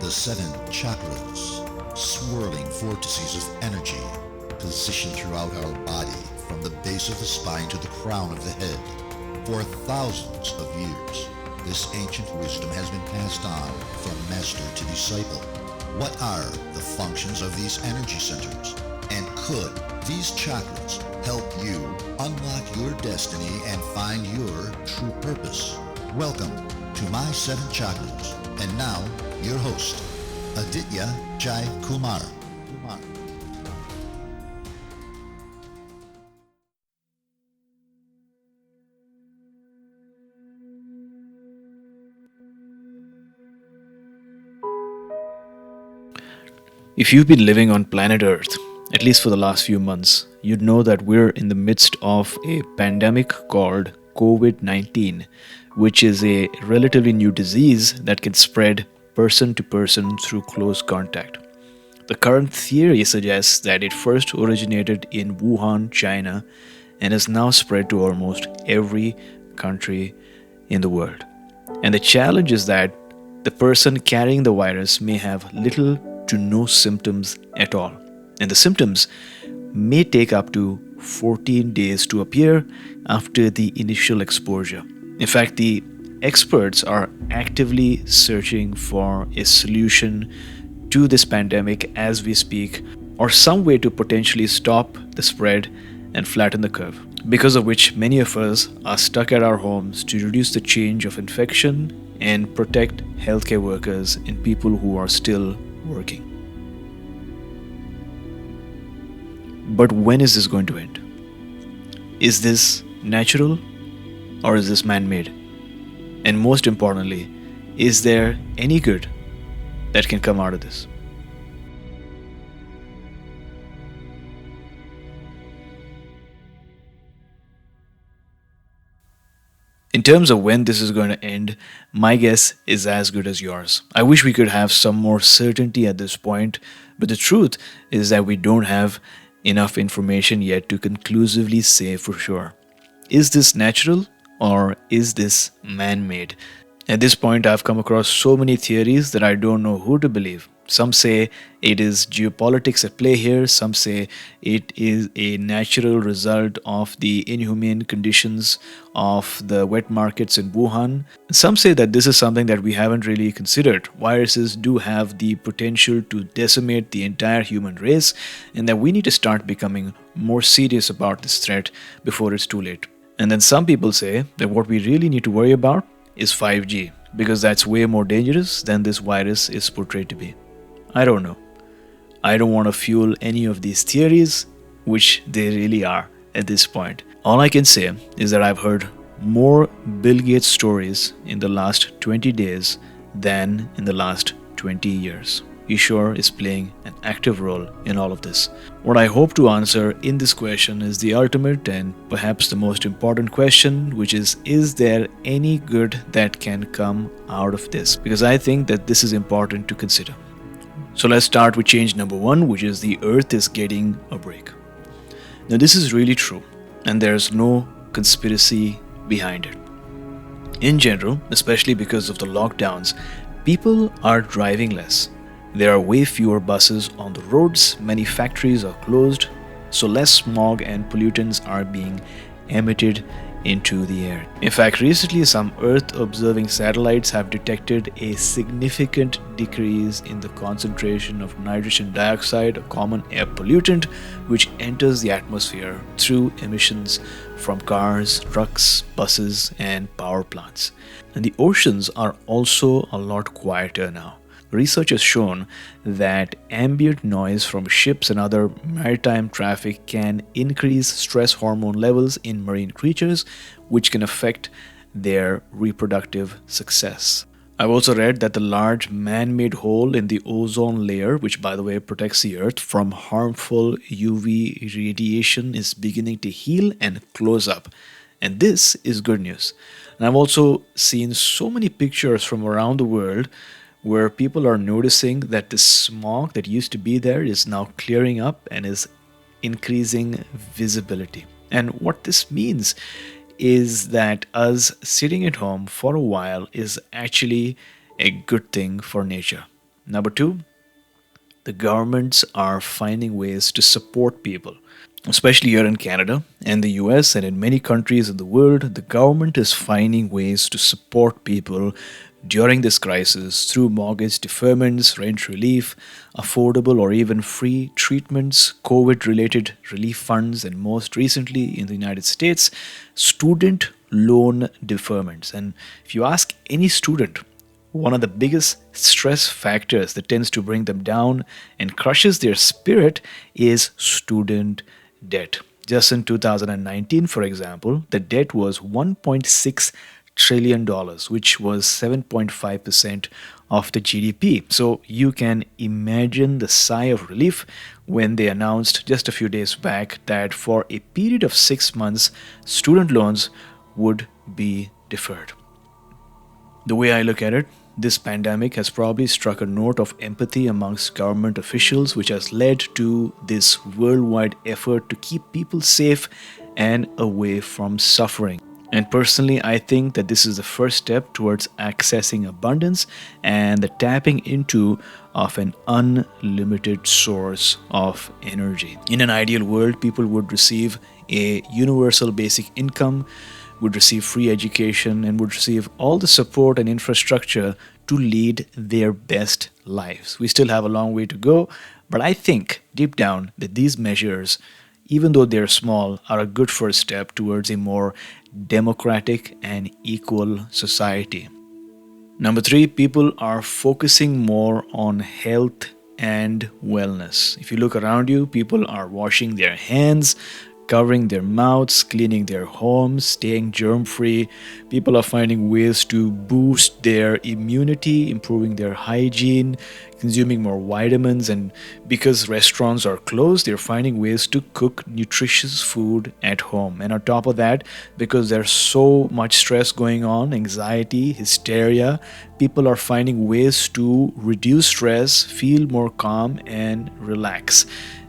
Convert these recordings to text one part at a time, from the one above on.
The seven chakras, swirling vortices of energy, positioned throughout our body from the base of the spine to the crown of the head. For thousands of years, this ancient wisdom has been passed on from master to disciple. What are the functions of these energy centers? And could these chakras help you unlock your destiny and find your true purpose? Welcome to My Seven Chakras. And now, your host, Aditya Jai Kumar. If you've been living on planet Earth, at least for the last few months, you'd know that we're in the midst of a pandemic called COVID-19, which is a relatively new disease that can spread person to person through close contact. The current theory suggests that it first originated in Wuhan, China, and has now spread to almost every country in the world. And the challenge is that the person carrying the virus may have little to no symptoms at all. And the symptoms may take up to 14 days to appear after the initial exposure. In fact, the experts are actively searching for a solution to this pandemic as we speak, or some way to potentially stop the spread and flatten the curve, because of which many of us are stuck at our homes to reduce the change of infection and protect healthcare workers and people who are still working. But when is this going to end? Is this natural or is this man-made? And most importantly, is there any good that can come out of this? In terms of when this is going to end, my guess is as good as yours. I wish we could have some more certainty at this point, but the truth is that we don't have enough information yet to conclusively say for sure. Is this natural or is this man-made? At this point, I've come across so many theories that I don't know who to believe. Some say it is geopolitics at play here. Some say it is a natural result of the inhumane conditions of the wet markets in Wuhan. Some say that this is something that we haven't really considered. Viruses do have the potential to decimate the entire human race, and that we need to start becoming more serious about this threat before it's too late. And then some people say that what we really need to worry about is 5G, because that's way more dangerous than this virus is portrayed to be. I don't know. I don't want to fuel any of these theories, which they really are at this point. All I can say is that I've heard more Bill Gates stories in the last 20 days than in the last 20 years. He sure is playing an active role in all of this. What I hope to answer in this question is the ultimate and perhaps the most important question, which is there any good that can come out of this? Because I think that this is important to consider. So let's start with change number one, which is the earth is getting a break. Now this is really true, and there's no conspiracy behind it. In general, especially because of the lockdowns, people are driving less. There are way fewer buses on the roads, many factories are closed, so less smog and pollutants are being emitted into the air. In fact, recently some Earth-observing satellites have detected a significant decrease in the concentration of nitrogen dioxide, a common air pollutant, which enters the atmosphere through emissions from cars, trucks, buses, and power plants. And the oceans are also a lot quieter now. Research has shown that ambient noise from ships and other maritime traffic can increase stress hormone levels in marine creatures, which can affect their reproductive success. I've also read that the large man-made hole in the ozone layer, which by the way protects the Earth from harmful UV radiation, is beginning to heal and close up. And this is good news. And I've also seen so many pictures from around the world where people are noticing that the smog that used to be there is now clearing up and is increasing visibility. And what this means is that us sitting at home for a while is actually a good thing for nature. Number two, the governments are finding ways to support people. Especially here in Canada and the US and in many countries in the world, the government is finding ways to support people during this crisis through mortgage deferments, rent relief, affordable or even free treatments, COVID related relief funds, and most recently in the United States, student loan deferments. And if you ask any student, one of the biggest stress factors that tends to bring them down and crushes their spirit is student debt. Just in 2019, for example, the debt was $1.6 trillion, dollars, which was 7.5% of the GDP. So you can imagine the sigh of relief when they announced just a few days back that for a period of 6 months, student loans would be deferred. The way I look at it, this pandemic has probably struck a note of empathy amongst government officials, which has led to this worldwide effort to keep people safe and away from suffering. And personally, I think that this is the first step towards accessing abundance and the tapping into of an unlimited source of energy. In an ideal world, people would receive a universal basic income, would receive free education, and would receive all the support and infrastructure to lead their best lives. We still have a long way to go, but I think deep down that these measures, even though they're small, are a good first step towards a more democratic and equal society. Number three, people are focusing more on health and wellness. If you look around you, people are washing their hands, covering their mouths, cleaning their homes, staying germ free. People are finding ways to boost their immunity, improving their hygiene, consuming more vitamins. And because restaurants are closed, they're finding ways to cook nutritious food at home. And on top of that, because there's so much stress going on, anxiety, hysteria, people are finding ways to reduce stress, feel more calm, and relax.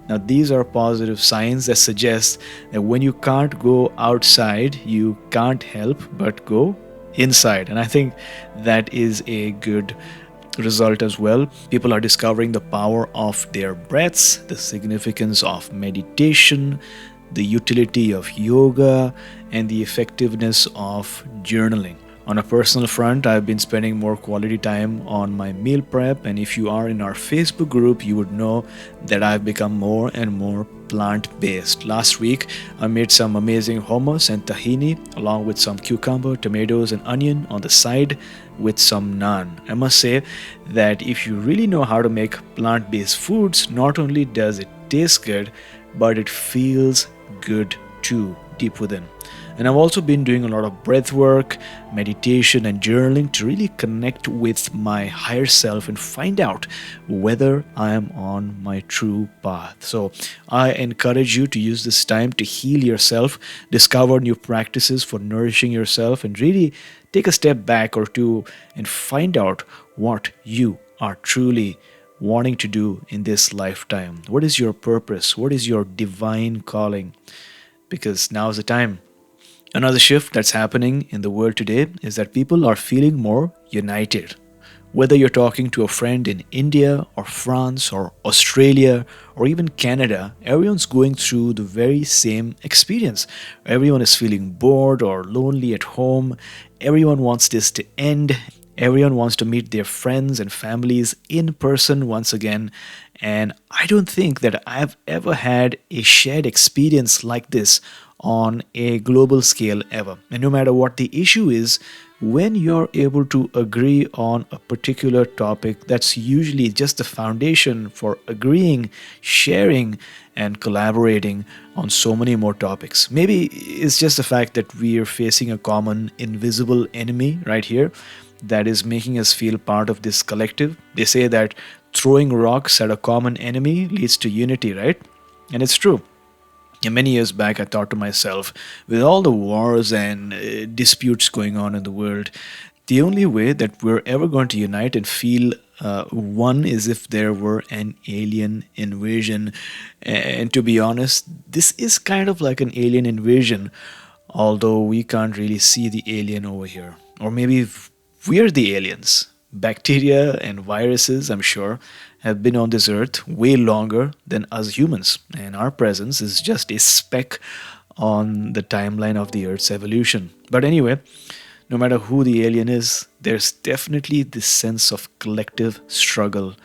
Now, these are positive signs that suggest that when you can't go outside, you can't help but go inside. And I think that is a good result as well. People are discovering the power of their breaths, the significance of meditation, the utility of yoga, and the effectiveness of journaling. On a personal front, I've been spending more quality time on my meal prep, and if you are in our Facebook group, you would know that I've become more and more plant-based. Last week, I made some amazing hummus and tahini along with some cucumber, tomatoes, and onion on the side with some naan. I must say that if you really know how to make plant-based foods, not only does it taste good, but it feels good too, deep within. And I've also been doing a lot of breath work, meditation, and journaling to really connect with my higher self and find out whether I am on my true path. So I encourage you to use this time to heal yourself, discover new practices for nourishing yourself, and really take a step back or two and find out what you are truly wanting to do in this lifetime. What is your purpose? What is your divine calling? Because now is the time. Another shift that's happening in the world today is that people are feeling more united. Whether you're talking to a friend in India or France or Australia or even Canada, everyone's going through the very same experience. Everyone is feeling bored or lonely at home. Everyone wants this to end. Everyone wants to meet their friends and families in person once again. And I don't think that I've ever had a shared experience like this on a global scale ever. And no matter what the issue is, when you're able to agree on a particular topic, that's usually just the foundation for agreeing, sharing, and collaborating on so many more topics. Maybe it's just the fact that we are facing a common invisible enemy right here that is making us feel part of this collective. They say that throwing rocks at a common enemy leads to unity, right? And it's true. And many years back, I thought to myself, with all the wars and disputes going on in the world, the only way that we're ever going to unite and feel one is if there were an alien invasion. And to be honest, this is kind of like an alien invasion, although we can't really see the alien over here. Or maybe we're the aliens. Bacteria and viruses, I'm sure, have been on this earth way longer than us humans, and our presence is just a speck on the timeline of the earth's evolution. But anyway, no matter who the alien is, there's definitely this sense of collective struggle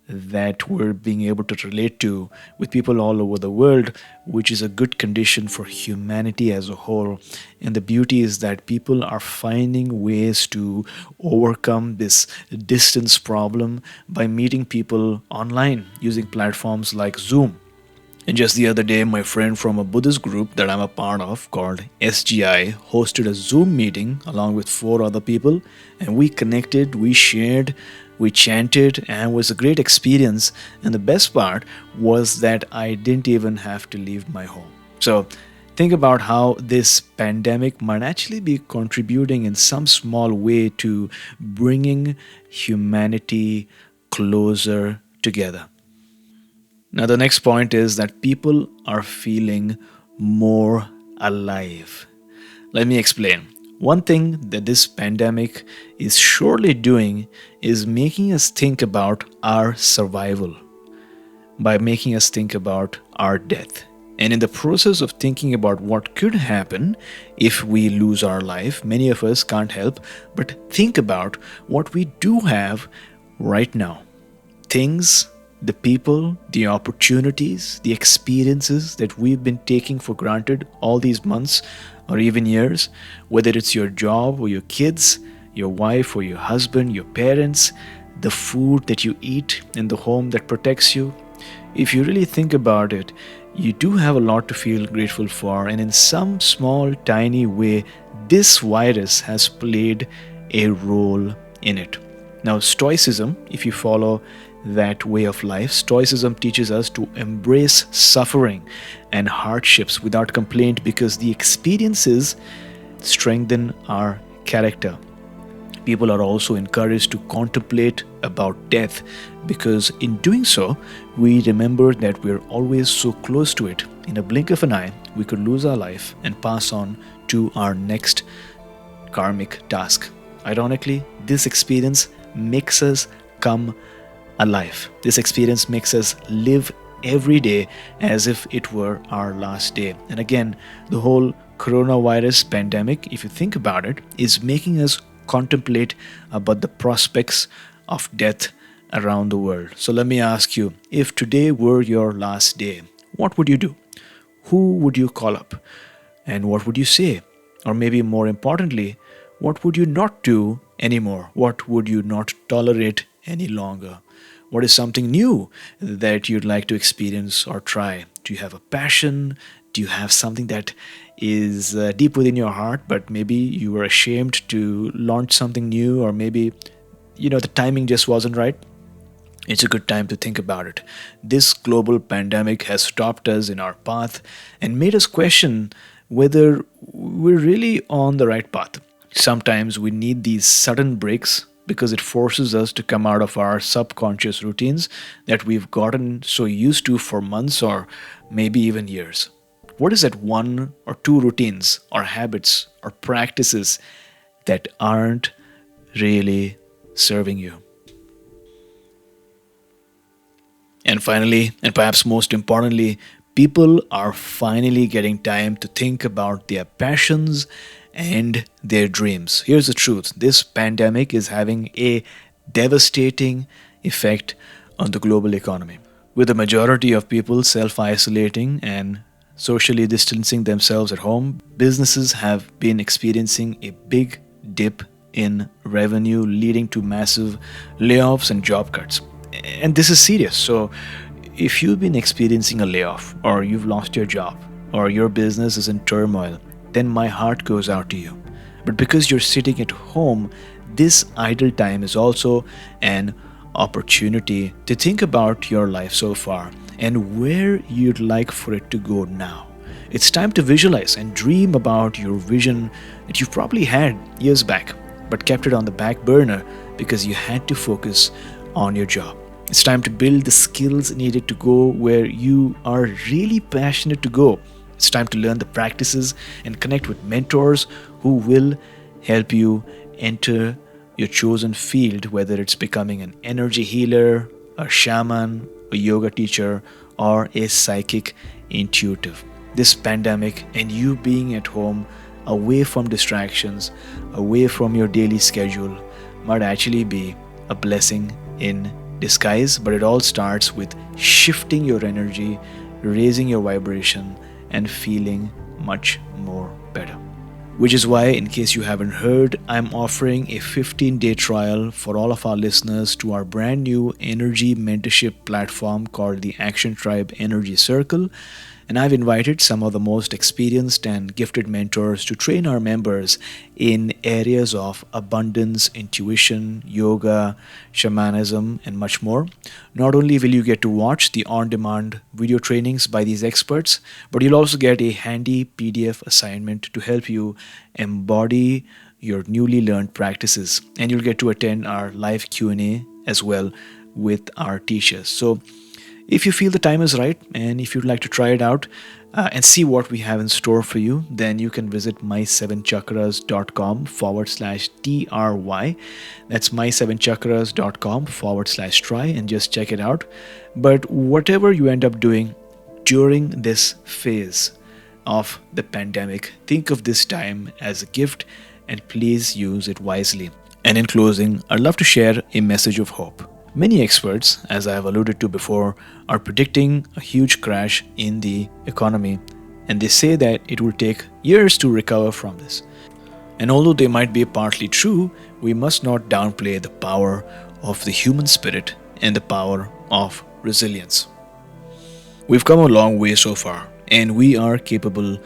that we're being able to relate to with people all over the world, which is a good condition for humanity as a whole. And the beauty is that people are finding ways to overcome this distance problem by meeting people online using platforms like Zoom. And just the other day, my friend from a Buddhist group that I'm a part of called SGI hosted a Zoom meeting along with four other people, and we connected, we shared, we chanted, and it was a great experience. And the best part was that I didn't even have to leave my home. So think about how this pandemic might actually be contributing in some small way to bringing humanity closer together. Now, the next point is that people are feeling more alive. Let me explain. One thing that this pandemic is surely doing is making us think about our survival by making us think about our death. And in the process of thinking about what could happen if we lose our life, many of us can't help but think about what we do have right now. Things, the people, the opportunities, the experiences that we've been taking for granted all these months or even years, whether it's your job or your kids, your wife or your husband, your parents, the food that you eat in the home that protects you. If you really think about it, you do have a lot to feel grateful for, and in some small, tiny way, this virus has played a role in it. Now, Stoicism, if you follow that way of life, Stoicism teaches us to embrace suffering and hardships without complaint because the experiences strengthen our character. People are also encouraged to contemplate about death because in doing so, we remember that we're always so close to it. In a blink of an eye, we could lose our life and pass on to our next karmic task. Ironically, this experience makes us come alive. This experience makes us live every day as if it were our last day. And again, the whole coronavirus pandemic, if you think about it, is making us contemplate about the prospects of death around the world. So let me ask you, if today were your last day, what would you do? Who would you call up? And what would you say? Or maybe more importantly, what would you not do anymore? What would you not tolerate any longer? What is something new that you'd like to experience or try? Do you have a passion? Do you have something that is deep within your heart, but maybe you were ashamed to launch something new, or maybe, the timing just wasn't right? It's a good time to think about it. This global pandemic has stopped us in our path and made us question whether we're really on the right path. Sometimes we need these sudden breaks because it forces us to come out of our subconscious routines that we've gotten so used to for months or maybe even years. What is that one or two routines or habits or practices that aren't really serving you? And finally, and perhaps most importantly, people are finally getting time to think about their passions and their dreams. Here's the truth. This pandemic is having a devastating effect on the global economy. With the majority of people self-isolating and socially distancing themselves at home, businesses have been experiencing a big dip in revenue, leading to massive layoffs and job cuts. And this is serious. So if you've been experiencing a layoff, or you've lost your job, or your business is in turmoil, then my heart goes out to you. But because you're sitting at home, this idle time is also an opportunity to think about your life so far and where you'd like for it to go now. It's time to visualize and dream about your vision that you've probably had years back, but kept it on the back burner because you had to focus on your job. It's time to build the skills needed to go where you are really passionate to go. It's time to learn the practices and connect with mentors who will help you enter your chosen field, whether it's becoming an energy healer, a shaman, a yoga teacher, or a psychic intuitive. This pandemic and you being at home, away from distractions, away from your daily schedule, might actually be a blessing in disguise, but it all starts with shifting your energy, raising your vibration, and feeling much more better. Which is why, in case you haven't heard, I'm offering a 15-day trial for all of our listeners to our brand new energy mentorship platform called the Action Tribe Energy Circle. And I've invited some of the most experienced and gifted mentors to train our members in areas of abundance, intuition, yoga, shamanism, and much more. Not only will you get to watch the on demand video trainings by these experts, but you'll also get a handy PDF assignment to help you embody your newly learned practices, and you'll get to attend our live Q&A as well with our teachers. So if you feel the time is right and if you'd like to try it out and see what we have in store for you, then you can visit my7chakras.com/try. That's my7chakras.com/try and just check it out. But whatever you end up doing during this phase of the pandemic, think of this time as a gift and please use it wisely. And in closing, I'd love to share a message of hope. Many experts, as I have alluded to before, are predicting a huge crash in the economy, and they say that it will take years to recover from this. And although they might be partly true, we must not downplay the power of the human spirit and the power of resilience. We've come a long way so far, and we are capable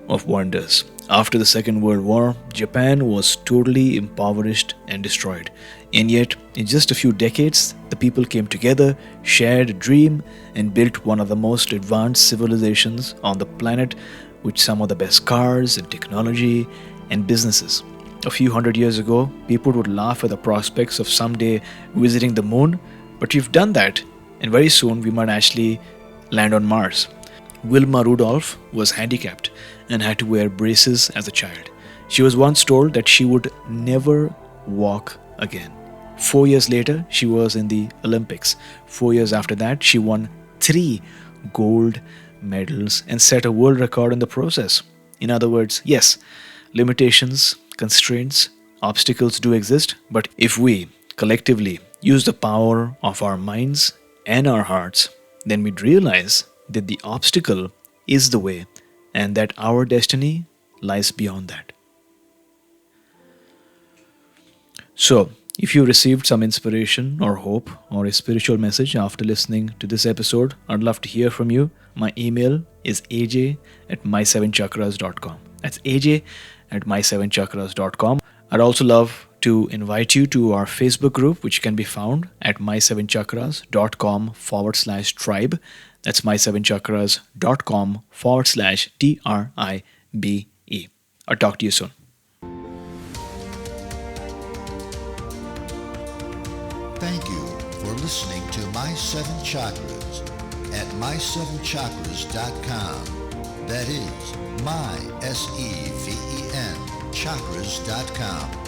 of wonders. After the Second World War, Japan was totally impoverished and destroyed. And yet, in just a few decades, the people came together, shared a dream, and built one of the most advanced civilizations on the planet with some of the best cars and technology and businesses. A few hundred years ago, people would laugh at the prospects of someday visiting the moon, but we've done that, and very soon we might actually land on Mars. Wilma Rudolph was handicapped and had to wear braces as a child. She was once told that she would never walk again. 4 years later, she was in the Olympics. 4 years after that, she won 3 gold medals and set a world record in the process. In other words, yes, limitations, constraints, obstacles do exist, but if we collectively use the power of our minds and our hearts, then we'd realize that the obstacle is the way and that our destiny lies beyond that. So, if you received some inspiration or hope or a spiritual message after listening to this episode, I'd love to hear from you. My email is aj@my7chakras.com. That's aj@my7chakras.com. I'd also love to invite you to our Facebook group, which can be found at my7chakras.com/tribe. That's my7chakras.com/tribe. I'll talk to you soon. Thank you for listening to My Seven Chakras at my7chakras.com. That is my, SEVEN, chakras.com.